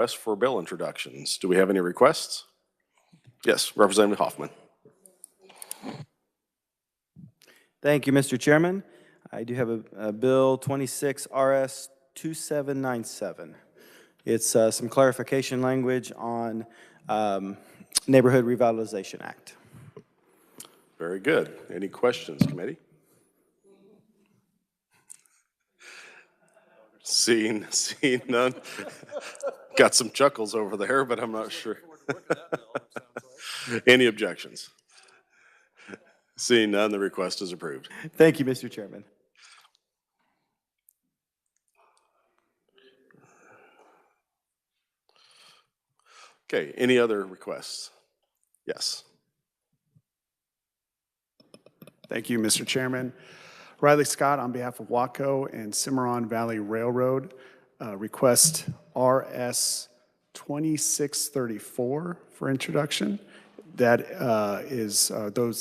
requests for bill introductions. Do we have any requests? Yes, Representative Hoffman. Thank you, Mr. Chairman. I do have a Bill 26 RS 2797. It's some clarification language on Neighborhood Revitalization Act. Very good. Any questions, committee? Seeing none. Got some chuckles over there, but I'm not sure. Any objections? Seeing none, the request is approved. Thank you, Mr. Chairman. Okay, any other requests? Yes. Thank you, Mr. Chairman. Riley Scott on behalf of Waco and Cimarron Valley Railroad request RS 2634 for introduction. That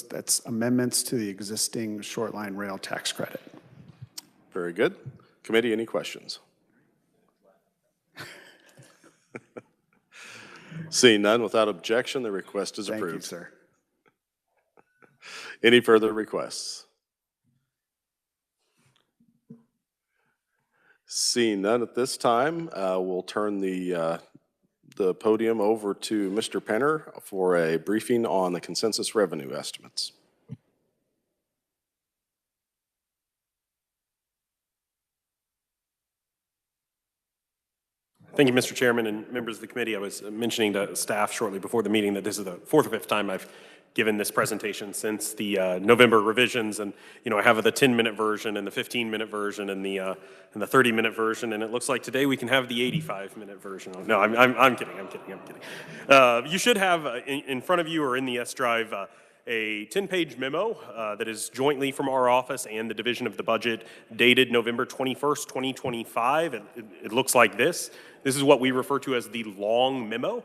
that's amendments to the existing short line rail tax credit. Very good. Committee, any questions? Seeing none, without objection, the request is approved. Thank you, sir. Any further requests? Seeing none at this time, we'll turn the podium over to Mr. Penner for a briefing on the consensus revenue estimates. Thank you, Mr. Chairman and members of the committee. I was mentioning to staff shortly before the meeting that this is the fourth or fifth time I've given this presentation since the November revisions, and I have the 10-minute version and the 15-minute version and the 30-minute version, and it looks like today we can have the 85-minute version. No, I'm kidding. You should have in front of you or in the S drive a 10-page memo that is jointly from our office and the Division of the Budget, dated November 21st, 2025. It looks like this. This is what we refer to as the long memo.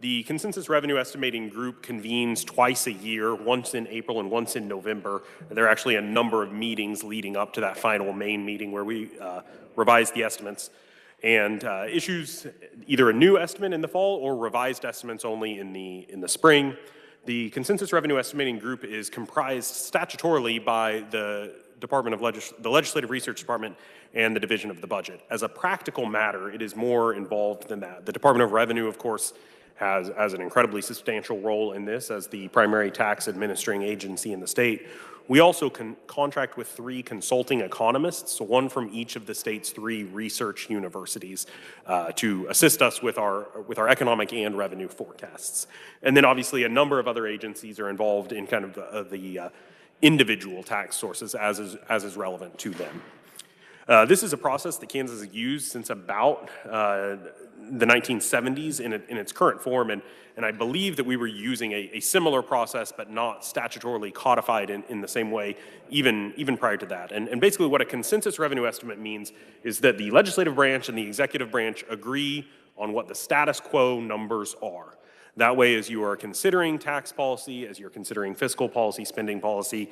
The Consensus Revenue Estimating Group convenes twice a year, once in April and once in November. There are actually a number of meetings leading up to that final main meeting where we revise the estimates and issues either a new estimate in the fall or revised estimates only in the spring. The Consensus Revenue Estimating Group is comprised statutorily by the the Legislative Research Department and the Division of the Budget. As a practical matter, it is more involved than that. The Department of Revenue, of course, has an incredibly substantial role in this as the primary tax administering agency in the state. We also contract with 3 consulting economists, one from each of the state's 3 research universities, to assist us with our economic and revenue forecasts. And then obviously a number of other agencies are involved in kind of the individual tax sources as is relevant to them. This is a process that Kansas has used since about the 1970s in its current form, and I believe that we were using a similar process but not statutorily codified in the same way even prior to that. And basically what a consensus revenue estimate means is that the legislative branch and the executive branch agree on what the status quo numbers are. That way, as you are considering tax policy, as you're considering fiscal policy, spending policy,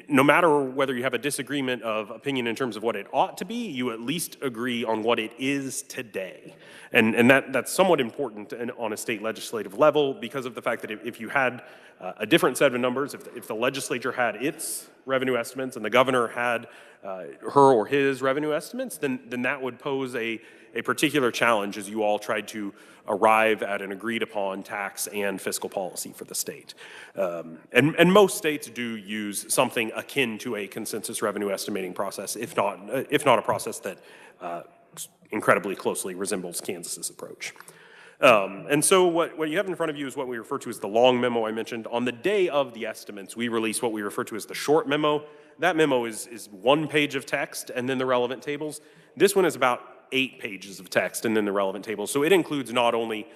no matter whether you have a disagreement of opinion in terms of what it ought to be, you at least agree on what it is today. And that's somewhat important on a state legislative level because of the fact that if you had a different set of numbers, if the legislature had its revenue estimates and the governor had her or his revenue estimates, then that would pose a particular challenge as you all tried to arrive at an agreed upon tax and fiscal policy for the state. And most states do use something akin to a consensus revenue estimating process, if not a process that incredibly closely resembles Kansas's approach. And so what you have in front of you is what we refer to as the long memo I mentioned. On the day of the estimates, we release what we refer to as the short memo. That memo is 1 page of text and then the relevant tables. This one is about 8 pages of text and then the relevant tables. So it includes not only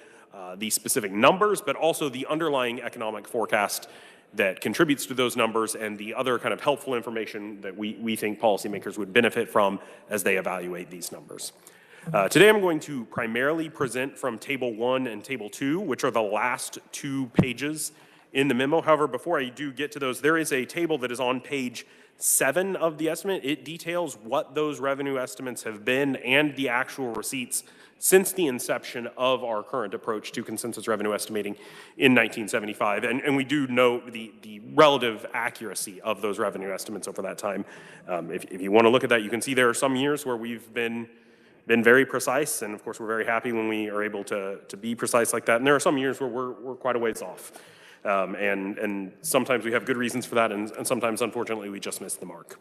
the specific numbers, but also the underlying economic forecast that contributes to those numbers and the other kind of helpful information that we think policymakers would benefit from as they evaluate these numbers. Today I'm going to primarily present from Table 1 and Table 2, which are the last 2 pages in the memo. However, before I do get to those, there is a table that is on page 7 of the estimate. It details what those revenue estimates have been and the actual receipts since the inception of our current approach to consensus revenue estimating in 1975. And we do note the relative accuracy of those revenue estimates over that time. If you want to look at that, you can see there are some years where we've been very precise, and of course we're very happy when we are able to be precise like that. And there are some years where we're quite a ways off. And sometimes we have good reasons for that, and sometimes, unfortunately, we just miss the mark.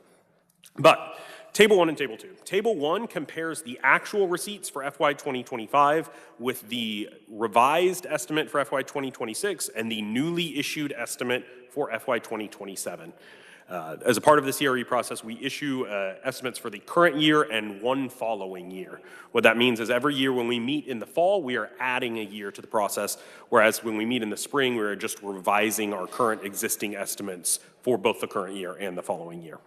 But Table 1 and Table 2. Table 1 compares the actual receipts for FY 2025 with the revised estimate for FY 2026 and the newly issued estimate for FY 2027. As a part of the CRE process, we issue estimates for the current year and one following year. What that means is every year when we meet in the fall, we are adding a year to the process, whereas when we meet in the spring, we're just revising our current existing estimates for both the current year and the following year.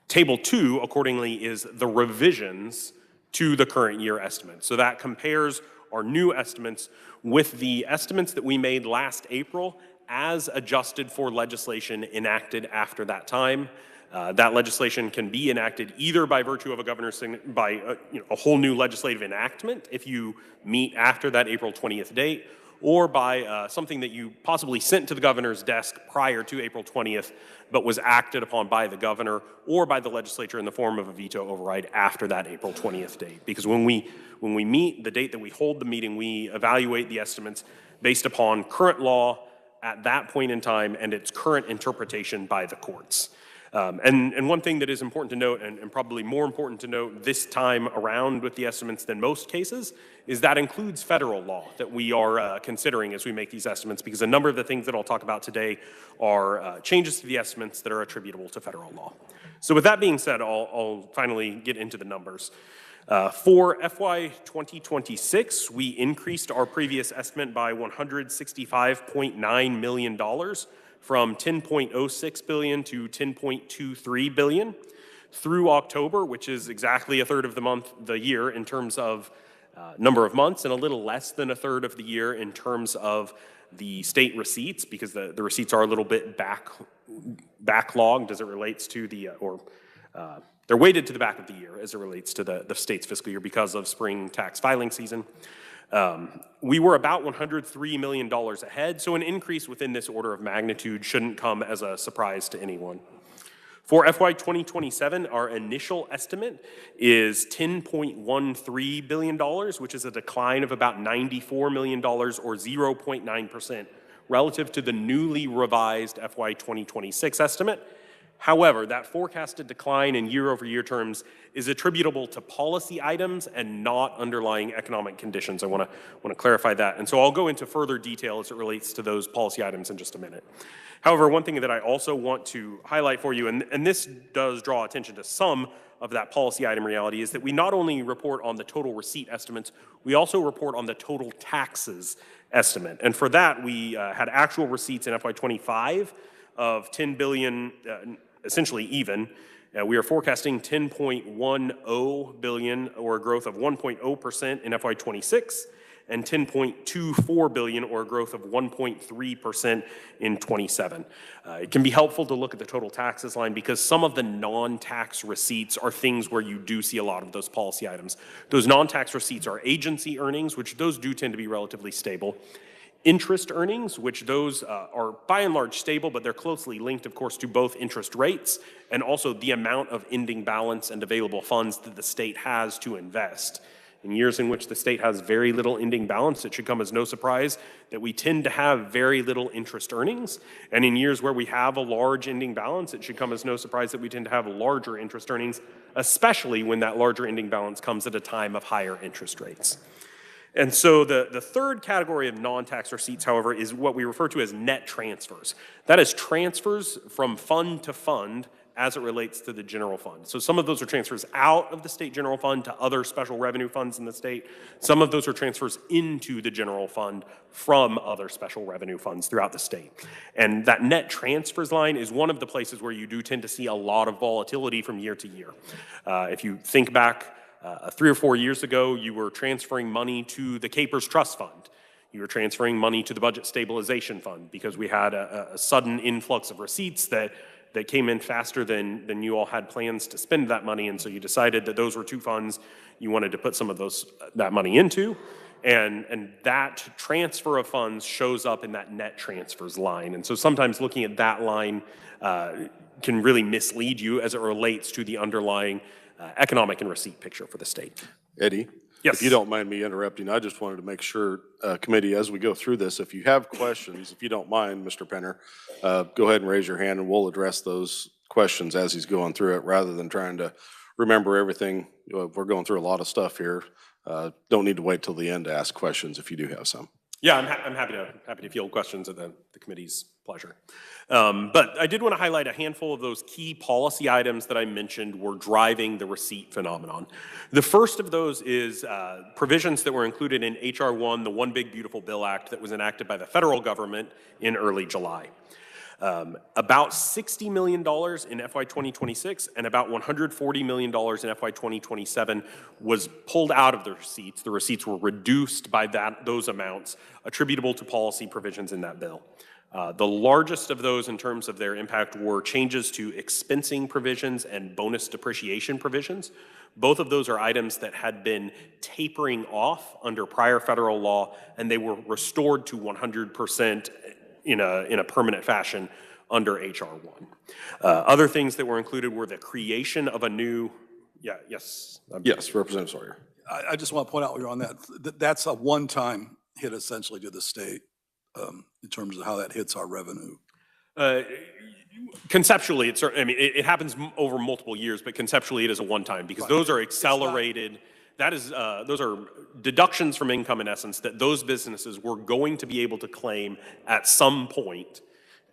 Table 2, accordingly, is the revisions to the current year estimate. So that compares our new estimates with the estimates that we made last April as adjusted for legislation enacted after that time. That legislation can be enacted either by virtue of a governor's by a whole new legislative enactment if you meet after that April 20th date, or by something that you possibly sent to the governor's desk prior to April 20th, but was acted upon by the governor or by the legislature in the form of a veto override after that April 20th date. Because when we meet, the date that we hold the meeting, we evaluate the estimates based upon current law at that point in time and its current interpretation by the courts. And one thing that is important to note, and probably more important to note this time around with the estimates than most cases, is that includes federal law that we are considering as we make these estimates, because a number of the things that I'll talk about today are changes to the estimates that are attributable to federal law. So with that being said, I'll finally get into the numbers. For FY 2026, we increased our previous estimate by $165.9 million from $10.06 billion to $10.23 billion. Through October, which is exactly a third of the year in terms of number of months, and a little less than a third of the year in terms of the state receipts, because the receipts are a little bit backlogged as it relates to they're weighted to the back of the year as it relates to the state's fiscal year because of spring tax filing season. We were about $103 million ahead, so an increase within this order of magnitude shouldn't come as a surprise to anyone. For FY 2027, our initial estimate is $10.13 billion, which is a decline of about $94 million or 0.9% relative to the newly revised FY 2026 estimate. However, that forecasted decline in year-over-year terms is attributable to policy items and not underlying economic conditions. I want to clarify that. And so I'll go into further detail as it relates to those policy items in just a minute. However, one thing that I also want to highlight for you, and this does draw attention to some of that policy item reality, is that we not only report on the total receipt estimates, we also report on the total taxes estimate. And for that, we had actual receipts in FY 25 of $10 billion, essentially even. We are forecasting $10.10 billion, or a growth of 1.0% in FY 26, and $10.24 billion, or a growth of 1.3% in 27. It can be helpful to look at the total taxes line because some of the non-tax receipts are things where you do see a lot of those policy items. Those non-tax receipts are agency earnings, which those do tend to be relatively stable. Interest earnings, which those are by and large stable, but they're closely linked, of course, to both interest rates and also the amount of ending balance and available funds that the state has to invest. In years in which the state has very little ending balance, it should come as no surprise that we tend to have very little interest earnings. And in years where we have a large ending balance, it should come as no surprise that we tend to have larger interest earnings, especially when that larger ending balance comes at a time of higher interest rates. And so the third category of non-tax receipts, however, is what we refer to as net transfers. That is transfers from fund to fund as it relates to the general fund. So some of those are transfers out of the state general fund to other special revenue funds in the state. Some of those are transfers into the general fund from other special revenue funds throughout the state. And that net transfers line is one of the places where you do tend to see a lot of volatility from year to year. If you think back 3 or 4 years ago, you were transferring money to the Capers Trust Fund. You were transferring money to the Budget Stabilization Fund because we had a sudden influx of receipts that came in faster than you all had plans to spend that money, and so you decided that those were two funds you wanted to put some of that money into, and that transfer of funds shows up in that net transfers line. And so sometimes looking at that line can really mislead you as it relates to the underlying economic and receipt picture for the state. Eddie? Yes. If you don't mind me interrupting, I just wanted to make sure, committee, as we go through this, if you have questions, if you don't mind, Mr. Penner, go ahead and raise your hand and we'll address those questions as he's going through it, rather than trying to remember everything. We're going through a lot of stuff here. Don't need to wait till the end to ask questions if you do have some. Yeah, I'm happy to field questions at the committee's pleasure. But I did want to highlight a handful of those key policy items that I mentioned were driving the receipt phenomenon. The first of those is provisions that were included in H.R. 1, the One Big Beautiful Bill Act that was enacted by the federal government in early July. About $60 million in FY 2026 and about $140 million in FY 2027 was pulled out of the receipts. The receipts were reduced by those amounts attributable to policy provisions in that bill. The largest of those in terms of their impact were changes to expensing provisions and bonus depreciation provisions. Both of those are items that had been tapering off under prior federal law, and they were restored to 100% in a permanent fashion under H.R. 1. Other things that were included were the creation of a new, yes, Representative Sawyer. I just want to point out while you're on that, that's a one-time hit essentially to the state in terms of how that hits our revenue. Conceptually, it happens over multiple years, but conceptually it is a one-time because those are accelerated. That is, those are deductions from income in essence that those businesses were going to be able to claim at some point,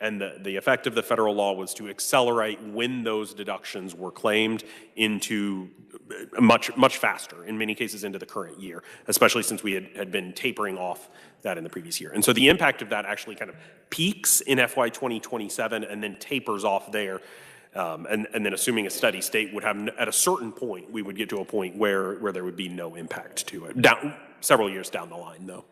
and the effect of the federal law was to accelerate when those deductions were claimed into much faster, in many cases into the current year, especially since we had been tapering off that in the previous year. And so the impact of that actually kind of peaks in FY 2027 and then tapers off there. And then assuming a steady state would have, at a certain point, we would get to a point where there would be no impact to it. Several years down the line, though.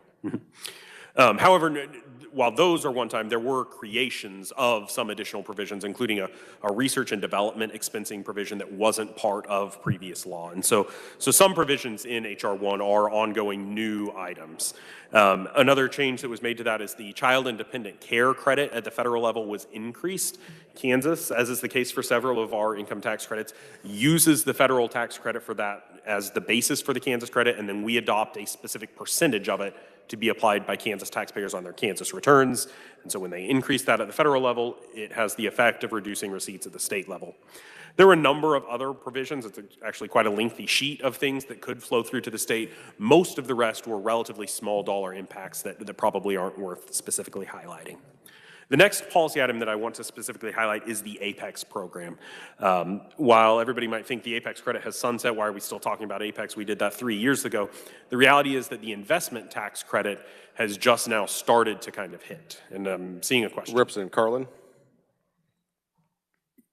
However, while those are one time, there were creations of some additional provisions, including a research and development expensing provision that wasn't part of previous law. And so some provisions in H.R. 1 are ongoing new items. Another change that was made to that is the child independent care credit at the federal level was increased. Kansas, as is the case for several of our income tax credits, uses the federal tax credit for that as the basis for the Kansas credit, and then we adopt a specific percentage of it to be applied by Kansas taxpayers on their Kansas returns. And so when they increase that at the federal level, it has the effect of reducing receipts at the state level. There were a number of other provisions. It's actually quite a lengthy sheet of things that could flow through to the state. Most of the rest were relatively small dollar impacts that probably aren't worth specifically highlighting. The next policy item that I want to specifically highlight is the APEX program. While everybody might think the APEX credit has sunset, why are we still talking about APEX? We did that 3 years ago. The reality is that the investment tax credit has just now started to kind of hit. And I'm seeing a question. Representative Carlin.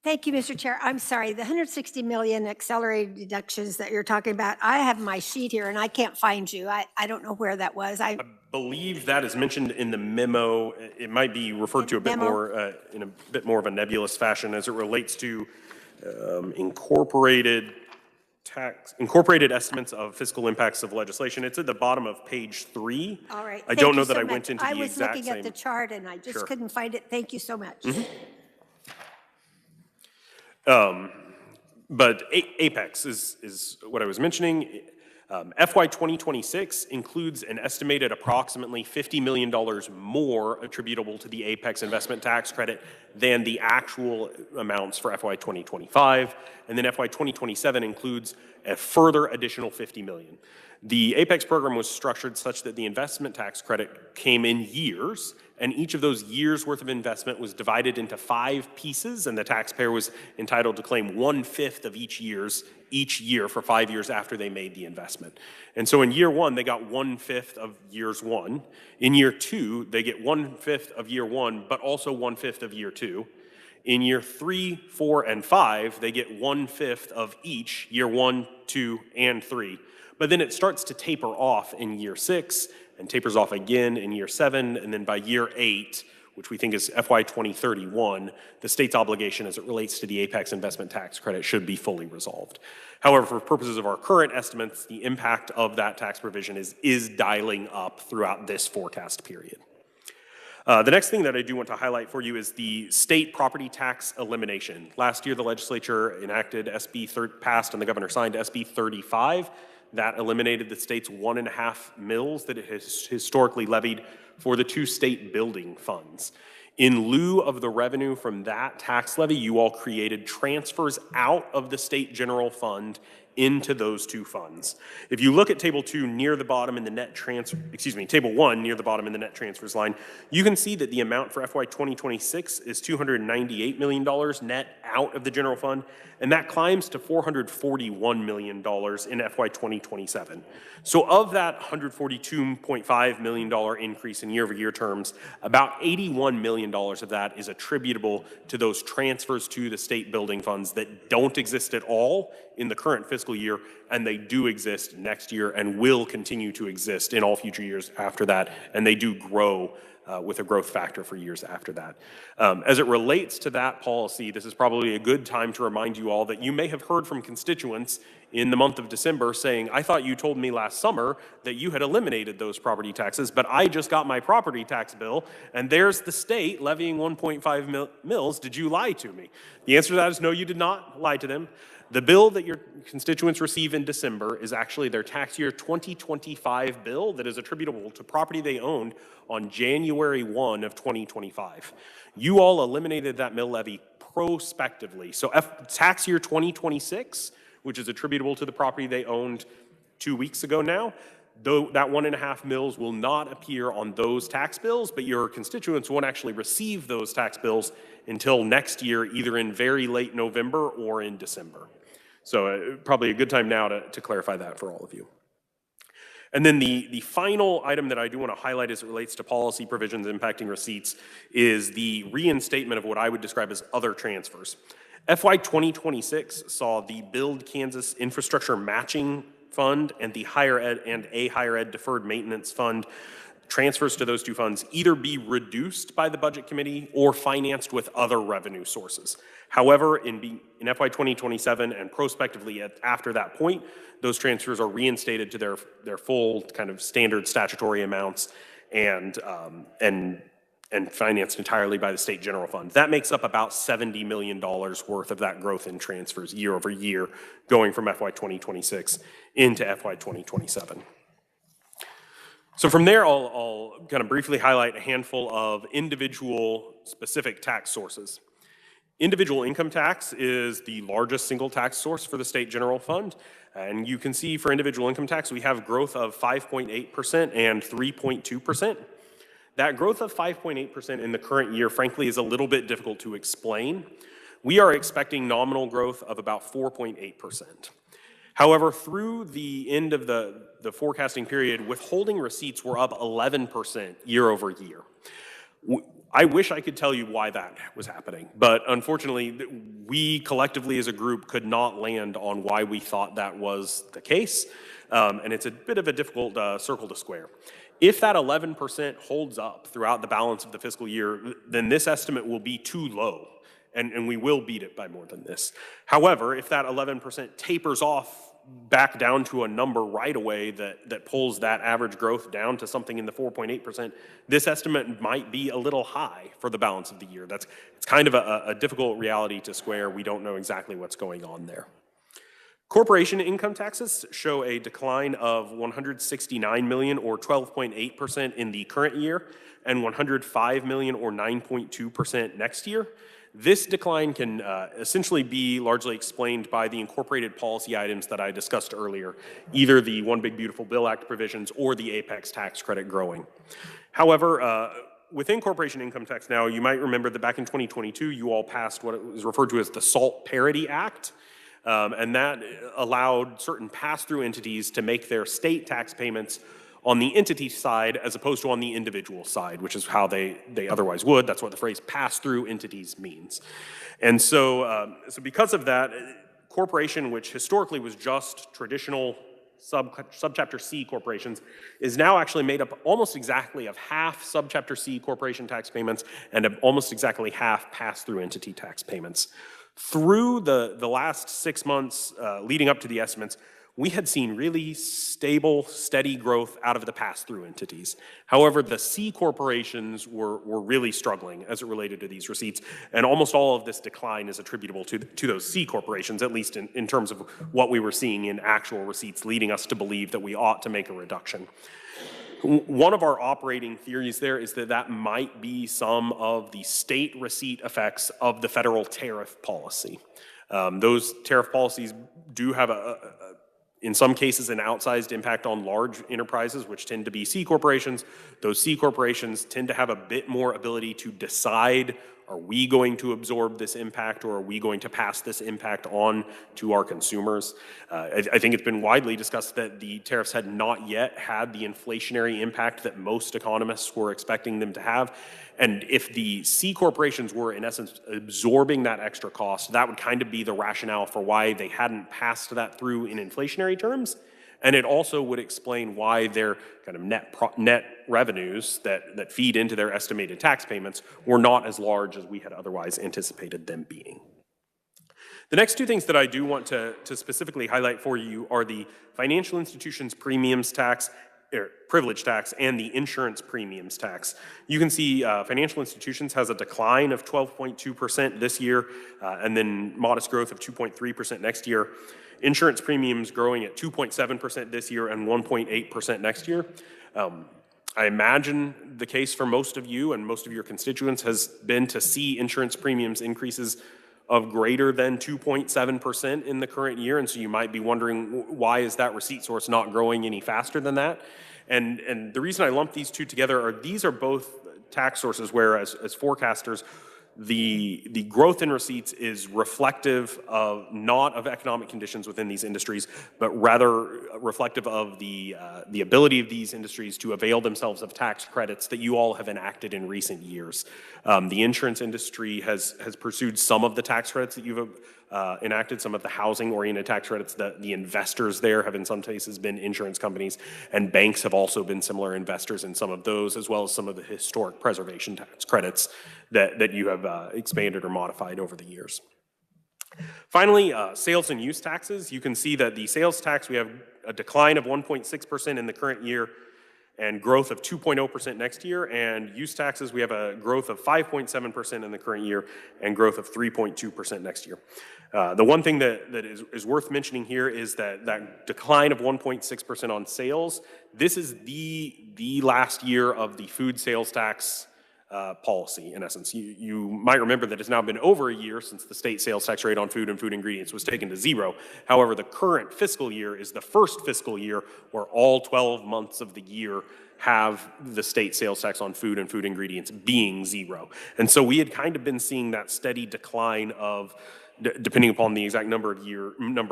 Thank you, Mr. Chair. I'm sorry, the 160 million accelerated deductions that you're talking about, I have my sheet here and I can't find you. I don't know where that was. I believe that is mentioned in the memo. It might be referred to a bit more in a bit more of a nebulous fashion as it relates to incorporated estimates of fiscal impacts of legislation. It's at the bottom of page 3. All right. I don't know that I went into the exact same. I was looking at the chart and I just couldn't find it. Thank you so much. But APEX is what I was mentioning. FY 2026 includes an estimated approximately $50 million more attributable to the APEX investment tax credit than the actual amounts for FY 2025. And then FY 2027 includes a further additional $50 million. The APEX program was structured such that the investment tax credit came in years, and each of those years' worth of investment was divided into 5 pieces, and the taxpayer was entitled to claim 1/5 of each year for 5 years after they made the investment. And so in year 1, they got 1/5 of years 1. In year 2, they get 1/5 of year 1, but also 1/5 of year 2. In year 3, 4, and 5, they get 1/5 of each, year 1, 2, and 3. But then it starts to taper off in year 6, and tapers off again in year 7, and then by year 8, which we think is FY 2031, the state's obligation as it relates to the Apex investment tax credit should be fully resolved. However, for purposes of our current estimates, the impact of that tax provision is dialing up throughout this forecast period. The next thing that I do want to highlight for you is the state property tax elimination. Last year, the legislature enacted passed and the governor signed SB 35. That eliminated the state's 1.5 mills that it has historically levied for the 2 state building funds. In lieu of the revenue from that tax levy, you all created transfers out of the state general fund into those 2 funds. If you look at table 2 near the bottom in the net transfer, table 1 near the bottom in the net transfers line, you can see that the amount for FY 2026 is $298 million net out of the general fund, and that climbs to $441 million in FY 2027. So of that $142.5 million increase in year-over-year terms, about $81 million of that is attributable to those transfers to the state building funds that don't exist at all in the current fiscal year, and they do exist next year and will continue to exist in all future years after that, and they do grow with a growth factor for years after that. As it relates to that policy, this is probably a good time to remind you all that you may have heard from constituents in the month of December saying, I thought you told me last summer that you had eliminated those property taxes, but I just got my property tax bill, and there's the state levying 1.5 mills. Did you lie to me? The answer to that is no, you did not lie to them. The bill that your constituents receive in December is actually their tax year 2025 bill that is attributable to property they owned on January 1 of 2025. You all eliminated that mill levy prospectively. So tax year 2026, which is attributable to the property they owned 2 weeks ago now, though that 1.5 mills will not appear on those tax bills, but your constituents won't actually receive those tax bills until next year, either in very late November or in December. So probably a good time now to clarify that for all of you. And then the final item that I do want to highlight as it relates to policy provisions impacting receipts is the reinstatement of what I would describe as other transfers. FY 2026 saw the Build Kansas Infrastructure Matching Fund and the Higher Ed Deferred Maintenance Fund transfers to those 2 funds either be reduced by the Budget Committee or financed with other revenue sources. However, in FY 2027 and prospectively after that point, those transfers are reinstated to their full kind of standard statutory amounts and financed entirely by the state general fund. That makes up about $70 million worth of that growth in transfers year over year, going from FY 2026 into FY 2027. So from there, I'll kind of briefly highlight a handful of individual specific tax sources. Individual income tax is the largest single tax source for the state general fund. And you can see for individual income tax, we have growth of 5.8% and 3.2%. That growth of 5.8% in the current year, frankly, is a little bit difficult to explain. We are expecting nominal growth of about 4.8%. However, through the end of the forecasting period, withholding receipts were up 11% year over year. I wish I could tell you why that was happening, but unfortunately, we collectively as a group could not land on why we thought that was the case, and it's a bit of a difficult circle to square. If that 11% holds up throughout the balance of the fiscal year, then this estimate will be too low, and we will beat it by more than this. However, if that 11% tapers off back down to a number right away that pulls that average growth down to something in the 4.8%, this estimate might be a little high for the balance of the year. It's kind of a difficult reality to square. We don't know exactly what's going on there. Corporation income taxes show a decline of $169 million or 12.8% in the current year and $105 million or 9.2% next year. This decline can essentially be largely explained by the incorporated policy items that I discussed earlier, either the One Big Beautiful Bill Act provisions or the Apex tax credit growing. However, within corporation income tax now, you might remember that back in 2022, you all passed what was referred to as the SALT Parity Act, and that allowed certain pass-through entities to make their state tax payments on the entity side as opposed to on the individual side, which is how they otherwise would. That's what the phrase pass-through entities means. And so because of that, corporation, which historically was just traditional subchapter C corporations is now actually made up almost exactly of half subchapter C corporation tax payments and of almost exactly half pass-through entity tax payments. Through the last 6 months leading up to the estimates, we had seen really stable, steady growth out of the pass-through entities. However, the C corporations were really struggling as it related to these receipts, and almost all of this decline is attributable to those C corporations, at least in terms of what we were seeing in actual receipts, leading us to believe that we ought to make a reduction. One of our operating theories there is that that might be some of the state receipt effects of the federal tariff policy. Those tariff policies do have in some cases, an outsized impact on large enterprises, which tend to be C corporations. Those C corporations tend to have a bit more ability to decide, are we going to absorb this impact or are we going to pass this impact on to our consumers? I think it's been widely discussed that the tariffs had not yet had the inflationary impact that most economists were expecting them to have. And if the C corporations were, in essence, absorbing that extra cost, that would kind of be the rationale for why they hadn't passed that through in inflationary terms. And it also would explain why their kind of net revenues that feed into their estimated tax payments were not as large as we had otherwise anticipated them being. The next two things that I do want to specifically highlight for you are the financial institutions premiums tax, privilege tax, and the insurance premiums tax. You can see financial institutions has a decline of 12.2% this year, and then modest growth of 2.3% next year. Insurance premiums growing at 2.7% this year and 1.8% next year. I imagine the case for most of you and most of your constituents has been to see insurance premiums increases of greater than 2.7% in the current year, and so you might be wondering, why is that receipt source not growing any faster than that? And the reason I lump these two together are these are both tax sources where, as forecasters, the growth in receipts is reflective of not of economic conditions within these industries, but rather reflective of the ability of these industries to avail themselves of tax credits that you all have enacted in recent years. The insurance industry has pursued some of the tax credits that you've enacted, some of the housing-oriented tax credits. The investors there have in some cases been insurance companies, and banks have also been similar investors in some of those, as well as some of the historic preservation tax credits that you have expanded or modified over the years. Finally, sales and use taxes. You can see that the sales tax, we have a decline of 1.6% in the current year and growth of 2.0% next year. And use taxes, we have a growth of 5.7% in the current year and growth of 3.2% next year. The one thing that is worth mentioning here is that decline of 1.6% on sales, this is the last year of the food sales tax policy, in essence. You might remember that it's now been over a year since the state sales tax rate on food and food ingredients was taken to zero. However, the current fiscal year is the first fiscal year where all 12 months of the year have the state sales tax on food and food ingredients being zero. And so we had kind of been seeing that steady decline of, depending upon the exact number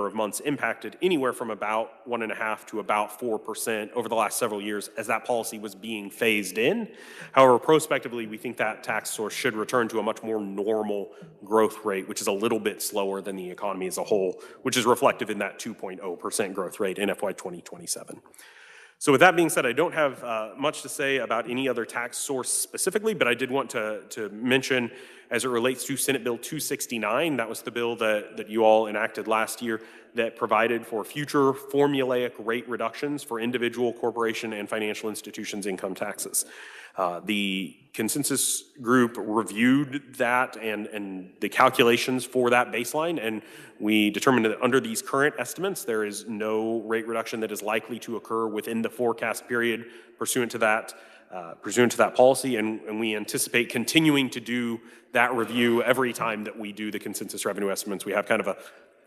of months impacted, anywhere from about 1.5% to about 4% over the last several years as that policy was being phased in. However, prospectively, we think that tax source should return to a much more normal growth rate, which is a little bit slower than the economy as a whole, which is reflective in that 2.0% growth rate in FY 2027. So with that being said, I don't have much to say about any other tax source specifically, but I did want to mention, as it relates to Senate Bill 269, that was the bill that you all enacted last year that provided for future formulaic rate reductions for individual, corporation, and financial institutions' income taxes. The consensus group reviewed that and the calculations for that baseline, and we determined that under these current estimates, there is no rate reduction that is likely to occur within the forecast period pursuant to that policy, and we anticipate continuing to do that review every time that we do the consensus revenue estimates. We have kind of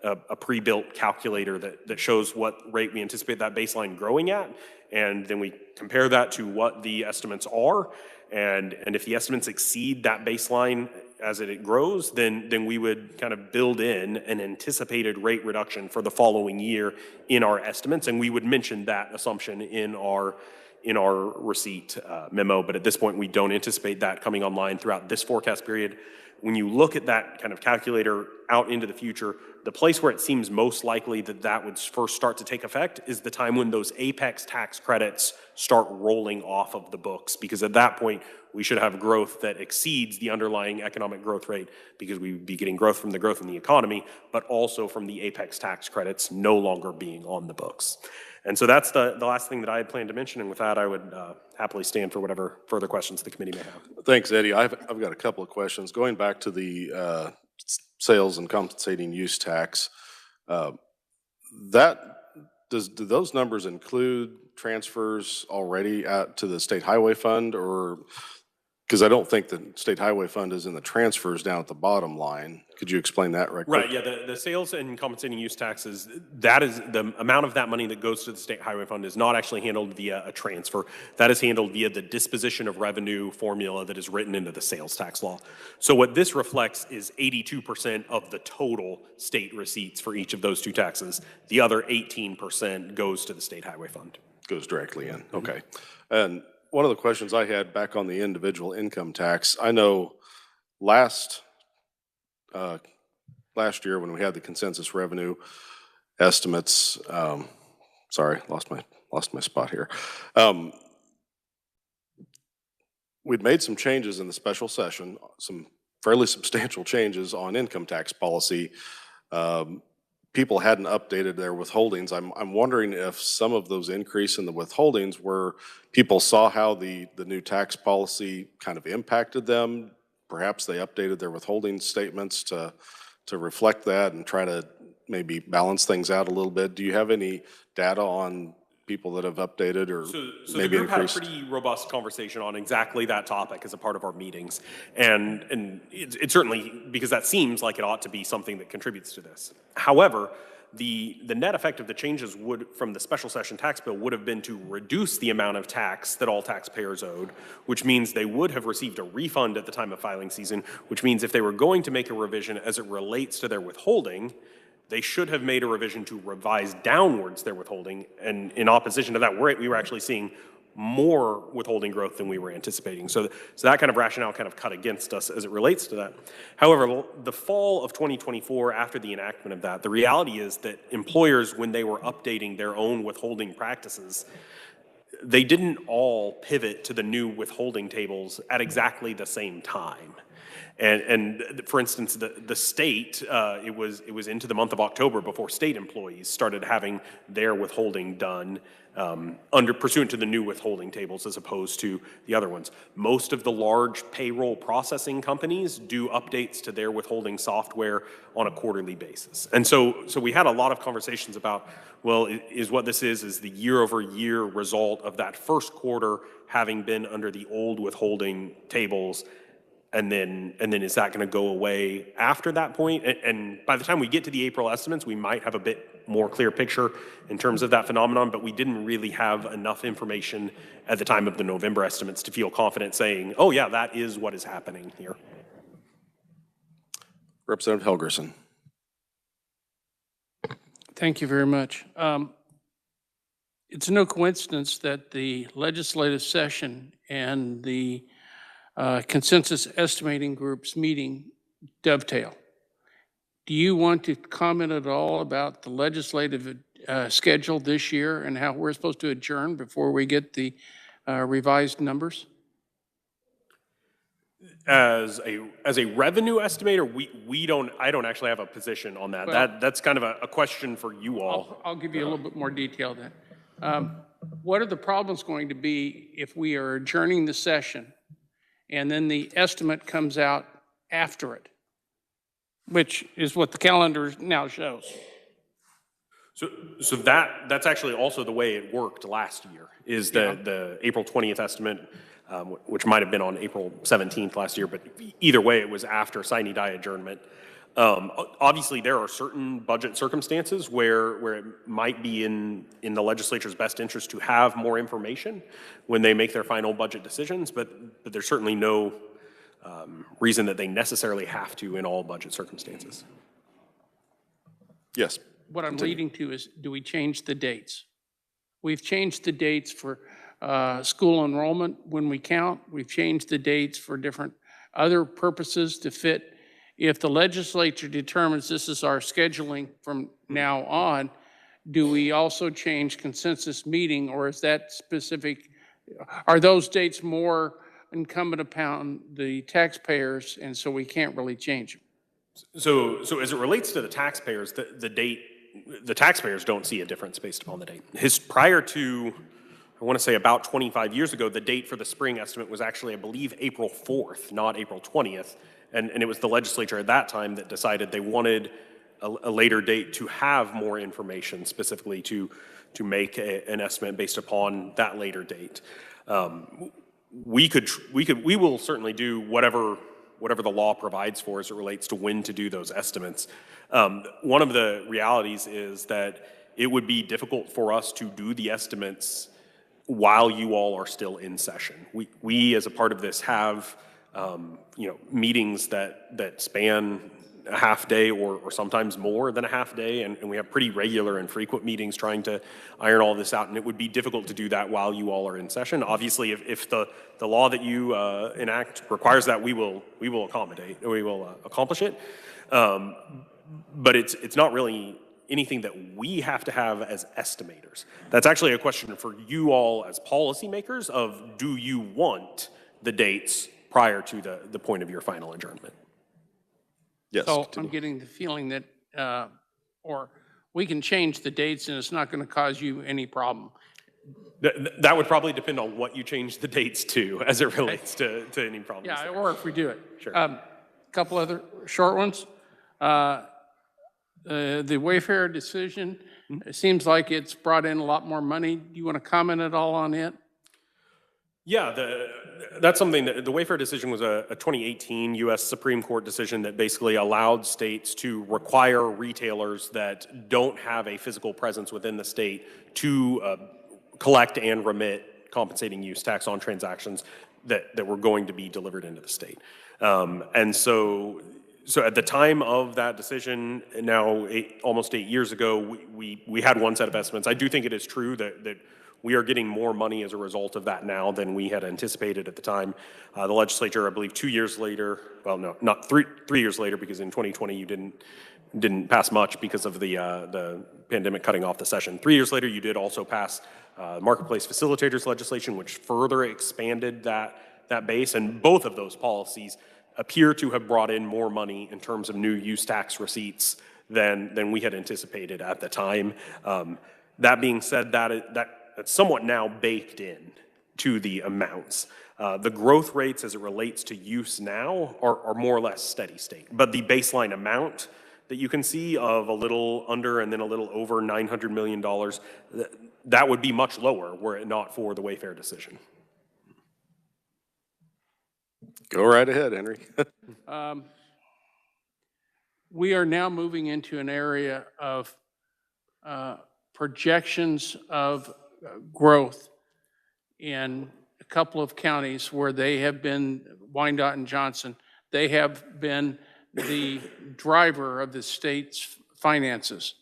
a pre-built calculator that shows what rate we anticipate that baseline growing at, and then we compare that to what the estimates are, and if the estimates exceed that baseline as it grows, then we would kind of build in an anticipated rate reduction for the following year in our estimates, and we would mention that assumption in our receipt memo, but at this point we don't anticipate that coming online throughout this forecast period. When you look at that kind of calculator out into the future, The place where it seems most likely that that would first start to take effect is the time when those apex tax credits start rolling off of the books, because at that point, we should have growth that exceeds the underlying economic growth rate, because we would be getting growth from the growth in the economy, but also from the apex tax credits no longer being on the books. And so that's the last thing that I had planned to mention, and with that, I would happily stand for whatever further questions the committee may have. Thanks, Eddie. I've got a couple of questions. Going back to the sales and compensating use tax, do those numbers include transfers already to the state highway fund, or, because I don't think the state highway fund is in the transfers down at the bottom line. Could you explain that right quick? Right, yeah, the sales and compensating use taxes, that is, the amount of that money that goes to the state highway fund is not actually handled via a transfer. That is handled via the disposition of revenue formula that is written into the sales tax law. So what this reflects is 82% of the total state receipts for each of those two taxes. The other 18% goes to the state highway fund. Goes directly in, okay. And one of the questions I had back on the individual income tax, I know last year when we had the consensus revenue estimates, sorry, lost my spot here. We'd made some changes in the special session, some fairly substantial changes on income tax policy. People hadn't updated their withholdings. I'm wondering if some of those increase in the withholdings were people saw how the new tax policy kind of impacted them. Perhaps they updated their withholding statements to reflect that and try to maybe balance things out a little bit. Do you have any data on people that have updated or So maybe the group increased? had a pretty robust conversation on exactly that topic as a part of our meetings. And it's certainly, because that seems like it ought to be something that contributes to this. However, the net effect of the changes from the special session tax bill would have been to reduce the amount of tax that all taxpayers owed, which means they would have received a refund at the time of filing season, which means if they were going to make a revision as it relates to their withholding, they should have made a revision to revise downwards their withholding. And in opposition to that, we were actually seeing more withholding growth than we were anticipating. So that kind of rationale kind of cut against us as it relates to that. However, the fall of 2024, after the enactment of that, the reality is that employers, when they were updating their own withholding practices, they didn't all pivot to the new withholding tables at exactly the same time. And for instance, the state, it was into the month of October before state employees started having their withholding done pursuant to the new withholding tables as opposed to the other ones. Most of the large payroll processing companies do updates to their withholding software on a quarterly basis. And so we had a lot of conversations about, well, is what this is the year-over-year result of that first quarter having been under the old withholding tables, and then is that going to go away after that point? And by the time we get to the April estimates, we might have a bit more clear picture in terms of that phenomenon, but we didn't really have enough information at the time of the November estimates to feel confident saying, oh yeah, that is what is happening here. Representative Helgerson. Thank you very much. It's no coincidence that the legislative session and the consensus estimating groups meeting dovetail. Do you want to comment at all about the legislative schedule this year and how we're supposed to adjourn before we get the revised numbers? As a revenue estimator, I don't actually have a position on that. Well, That's kind of a question for you all. I'll give you a little bit more detail then. What are the problems going to be if we are adjourning the session and then the estimate comes out after it, which is what the calendar now shows? So that's actually also the way it worked last year, is the April 20th estimate, which might have been on April 17th last year, but either way, it was after sine die adjournment. Obviously, there are certain budget circumstances where it might be in the legislature's best interest to have more information when they make their final budget decisions, but there's certainly no reason that they necessarily have to in all budget circumstances. Yes. What I'm leading to is, do we change the dates? We've changed the dates for school enrollment when we count. We've changed the dates for different other purposes to fit If the legislature determines this is our scheduling from now on, do we also change consensus meeting, or is that specific? Are those dates more incumbent upon the taxpayers, and so we can't really change them? So as it relates to the taxpayers, the taxpayers don't see a difference based upon the date. Prior to, I want to say about 25 years ago, the date for the spring estimate was actually, I believe, April 4th, not April 20th. And it was the legislature at that time that decided they wanted a later date to have more information, specifically to make an estimate based upon that later date. We will certainly do whatever the law provides for as it relates to when to do those estimates. One of the realities is that it would be difficult for us to do the estimates while you all are still in session. We as a part of this have meetings that span a half day or sometimes more than a half day, and we have pretty regular and frequent meetings trying to iron all this out, and it would be difficult to do that while you all are in session. Obviously, if the law that you enact requires that, we will accommodate, or we will accomplish it. But it's not really anything that we have to have as estimators. That's actually a question for you all as policymakers of, do you want the dates prior to the point of your final adjournment? Yes. So I'm getting the feeling that, or we can change the dates and it's not going to cause you any problem. That would probably depend on what you change the dates to as it relates to any problems. Yeah, or if we do it. Sure. Couple other short ones. The Wayfair decision, it seems like it's brought in a lot more money. Do you want to comment at all on it? Yeah, that's something that the Wayfair decision was a 2018 U.S. Supreme Court decision that basically allowed states to require retailers that don't have a physical presence within the state to collect and remit compensating use tax on transactions that were going to be delivered into the state. And so at the time of that decision, now almost 8 years ago, we had one set of estimates. I do think it is true that we are getting more money as a result of that now than we had anticipated at the time. The legislature, I believe, 2 years later, well, no, not three years later, because in 2020 you didn't pass much because of the pandemic cutting off the session. 3 years later, you did also pass marketplace facilitators legislation, which further expanded that base, and both of those policies appear to have brought in more money in terms of new use tax receipts than we had anticipated at the time. That being said, that's somewhat now baked in to the amounts. The growth rates as it relates to use now are more or less steady state, but the baseline amount that you can see of a little under and then a little over $900 million, that would be much lower were it not for the Wayfair decision. Go right ahead, Henry. We are now moving into an area of projections of growth in a couple of counties where they have been, Wyandotte and Johnson, they have been the driver of the state's finances.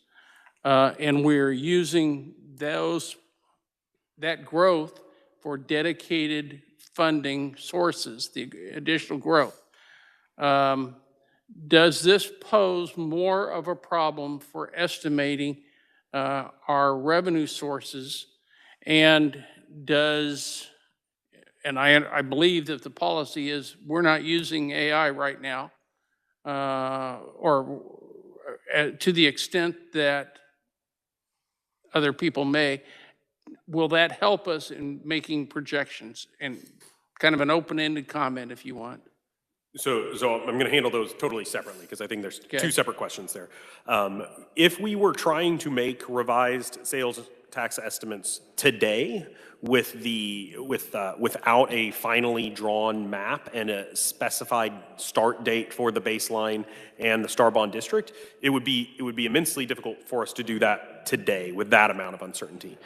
And we're using that growth for dedicated funding sources, the additional growth. Does this pose more of a problem for estimating our revenue sources? And I believe that the policy is we're not using AI right now, or to the extent that other people may. Will that help us in making projections? And kind of an open-ended comment if you want. So I'm going to handle those totally separately because I think there's Okay. two separate questions there. If we were trying to make revised sales tax estimates today without a finally drawn map and a specified start date for the baseline and the star bond district, it would be immensely difficult for us to do that today with that amount of uncertainty.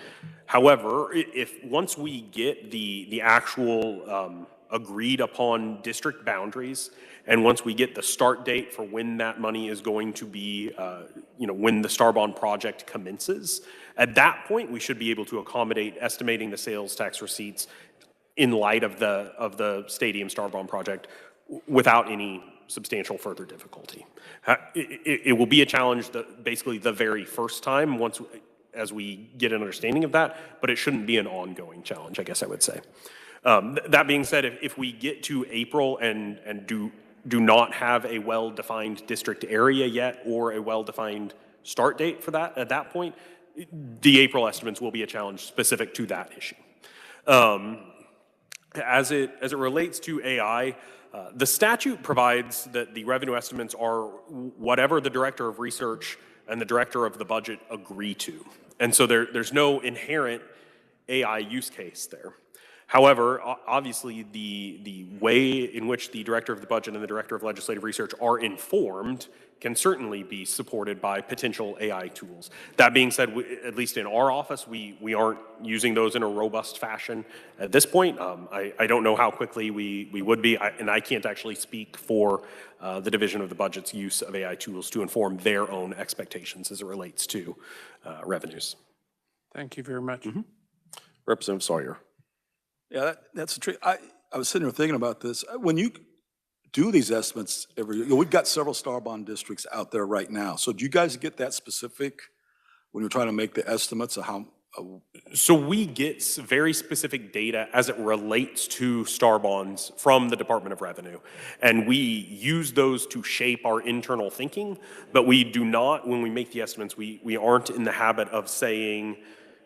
However, if once we get the actual agreed upon district boundaries, and once we get the start date for when that money is going to be, when the star bond project commences, at that point we should be able to accommodate estimating the sales tax receipts in light of the stadium star bond project without any substantial further difficulty. It will be a challenge basically the very first time as we get an understanding of that, but it shouldn't be an ongoing challenge, I guess I would say. That being said, if we get to April and do not have a well-defined district area yet or a well-defined start date for that at that point, the April estimates will be a challenge specific to that issue. As it relates to AI, the statute provides that the revenue estimates are whatever the director of research and the director of the budget agree to. And so there's no inherent AI use case there. However, obviously, the way in which the director of the budget and the director of legislative research are informed can certainly be supported by potential AI tools. That being said, at least in our office, we aren't using those in a robust fashion at this point. I don't know how quickly we would be, and I can't actually speak for the Division of the Budget's use of AI tools to inform their own expectations as it relates to revenues. Thank you very much. Representative Sawyer. Yeah, that's a trick. I was sitting here thinking about this. When you do these estimates every year, we've got several star bond districts out there right now. So do you guys get that specific when you're trying to make the estimates of how? So we get very specific data as it relates to star bonds from the Department of Revenue. And we use those to shape our internal thinking, but we do not, when we make the estimates, we aren't in the habit of saying,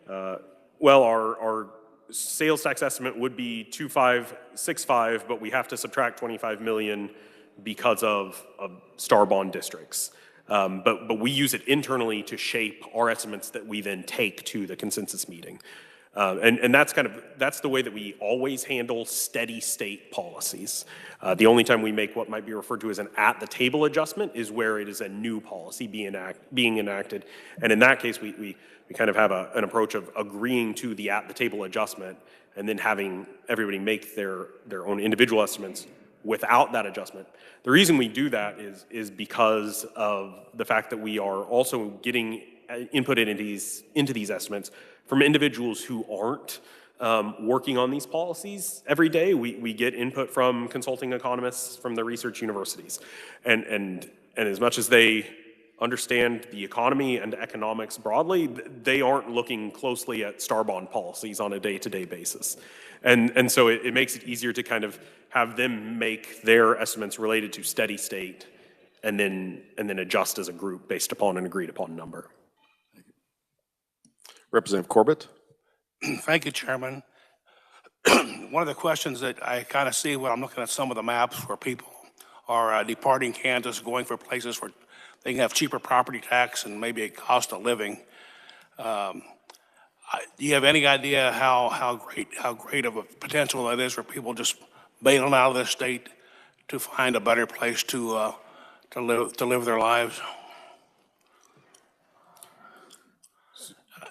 well, our sales tax estimate would be 2,565, but we have to subtract 25 million because of star bond districts. But we use it internally to shape our estimates that we then take to the consensus meeting. And that's the way that we always handle steady state policies. The only time we make what might be referred to as an at-the-table adjustment is where it is a new policy being enacted. And in that case, we kind of have an approach of agreeing to the at-the-table adjustment and then having everybody make their own individual estimates without that adjustment. The reason we do that is because of the fact that we are also getting input into these estimates from individuals who aren't working on these policies every day. We get input from consulting economists from the research universities. And as much as they understand the economy and economics broadly, they aren't looking closely at star bond policies on a day-to-day basis. And so it makes it easier to kind of have them make their estimates related to steady state and then adjust as a group based upon an agreed upon number. Representative Corbett. Thank you, Chairman. One of the questions that I kind of see when I'm looking at some of the maps where people are departing Kansas, going for places where they can have cheaper property tax and maybe a cost of living. Do you have any idea how great of a potential that is for people just bailing out of this state to find a better place to live their lives?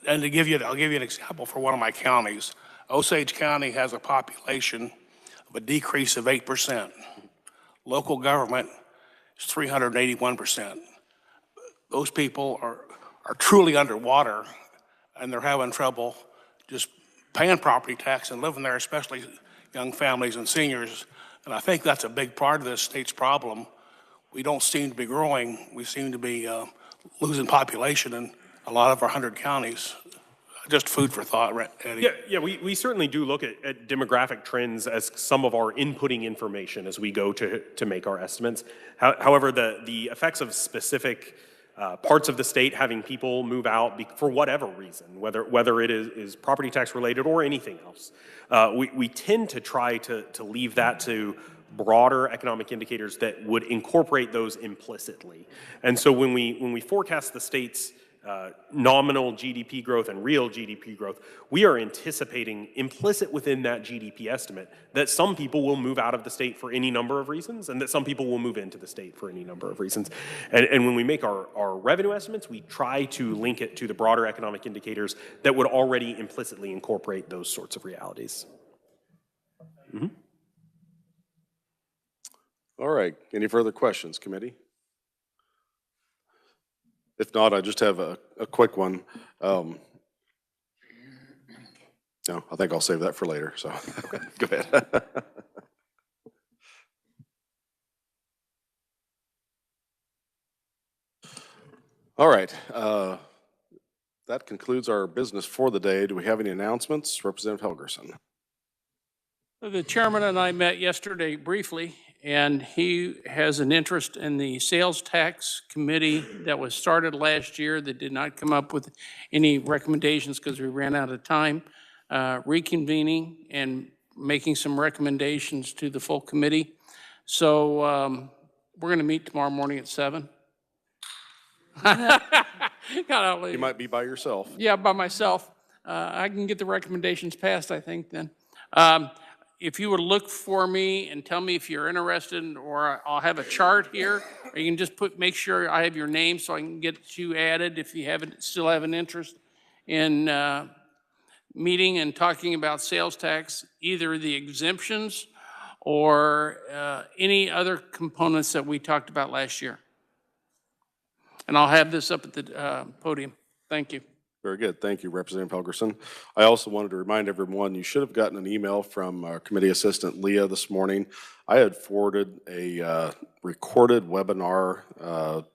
And I'll give you an example for one of my counties. Osage County has a population of a decrease of 8%. Local government is 381%. Those people are truly underwater, and they're having trouble just paying property tax and living there, especially young families and seniors. And I think that's a big part of this state's problem. We don't seem to be growing. We seem to be losing population in a lot of our 100 counties. Just food for thought, Eddie. Yeah, we certainly do look at demographic trends as some of our inputting information as we go to make our estimates. However, the effects of specific parts of the state having people move out for whatever reason, whether it is property tax related or anything else, we tend to try to leave that to broader economic indicators that would incorporate those implicitly. And so when we forecast the state's nominal GDP growth and real GDP growth, we are anticipating implicit within that GDP estimate that some people will move out of the state for any number of reasons and that some people will move into the state for any number of reasons. And when we make our revenue estimates, we try to link it to the broader economic indicators that would already implicitly incorporate those sorts of realities. Mm-hmm. All right. Any further questions, committee? If not, I just have a quick one. No, I think I'll save that for later, so go ahead. All right. That concludes our business for the day. Do we have any announcements? Representative Helgerson. The chairman and I met yesterday briefly, and he has an interest in the sales tax committee that was started last year that did not come up with any recommendations because we ran out of time, reconvening and making some recommendations to the full committee. So we're going to meet tomorrow morning at 7. You might be by yourself. Yeah, by myself. I can get the recommendations passed, I think, then. If you would look for me and tell me if you're interested, or I'll have a chart here, or you can just make sure I have your name so I can get you added if you still have an interest in meeting and talking about sales tax, either the exemptions or any other components that we talked about last year. And I'll have this up at the podium. Thank you. Very good. Thank you, Representative Helgerson. I also wanted to remind everyone, you should have gotten an email from our committee assistant, Leah, this morning. I had forwarded a recorded webinar.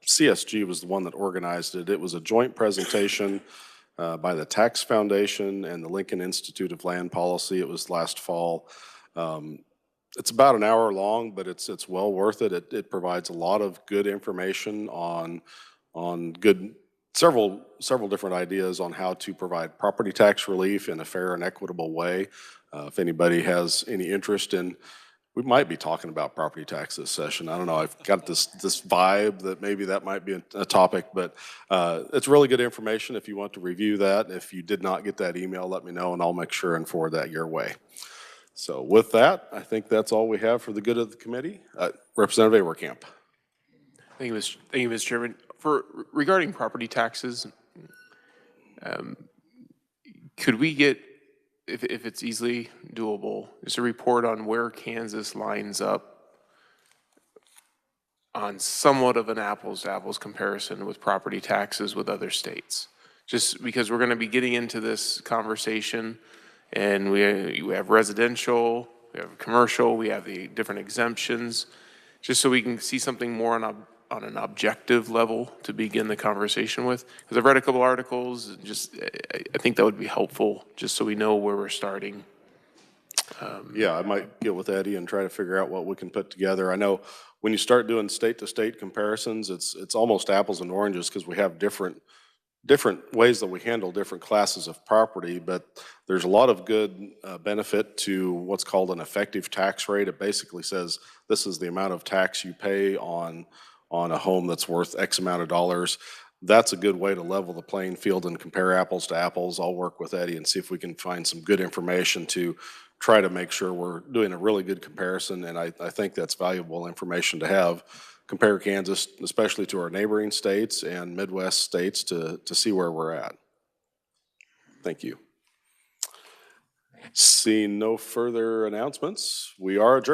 CSG was the one that organized it. It was a joint presentation by the Tax Foundation and the Lincoln Institute of Land Policy. It was last fall. It's about an hour long, but it's well worth it. It provides a lot of good information on several different ideas on how to provide property tax relief in a fair and equitable way. If anybody has any interest in, we might be talking about property tax this session. I don't know. I've got this vibe that maybe that might be a topic, but it's really good information if you want to review that. If you did not get that email, let me know and I'll make sure and forward that your way. So with that, I think that's all we have for the good of the committee. Representative Awerkamp. Thank you, Mr. Chairman. Regarding property taxes, could we get, if it's easily doable, just a report on where Kansas lines up on somewhat of an apples-to-apples comparison with property taxes with other states? Just because we're going to be getting into this conversation, and we have residential, we have commercial, we have the different exemptions, just so we can see something more on an objective level to begin the conversation with. Because I've read a couple articles, and I think that would be helpful, just so we know where we're starting. Yeah, I might get with Eddie and try to figure out what we can put together. I know when you start doing state-to-state comparisons, it's almost apples and oranges because we have different ways that we handle different classes of property, but there's a lot of good benefit to what's called an effective tax rate. It basically says this is the amount of tax you pay on a home that's worth X amount of dollars. That's a good way to level the playing field and compare apples to apples. I'll work with Eddie and see if we can find some good information to try to make sure we're doing a really good comparison, and I think that's valuable information to have. Compare Kansas, especially to our neighboring states and Midwest states, to see where we're at. Thank you. Seeing no further announcements, we are adjourned.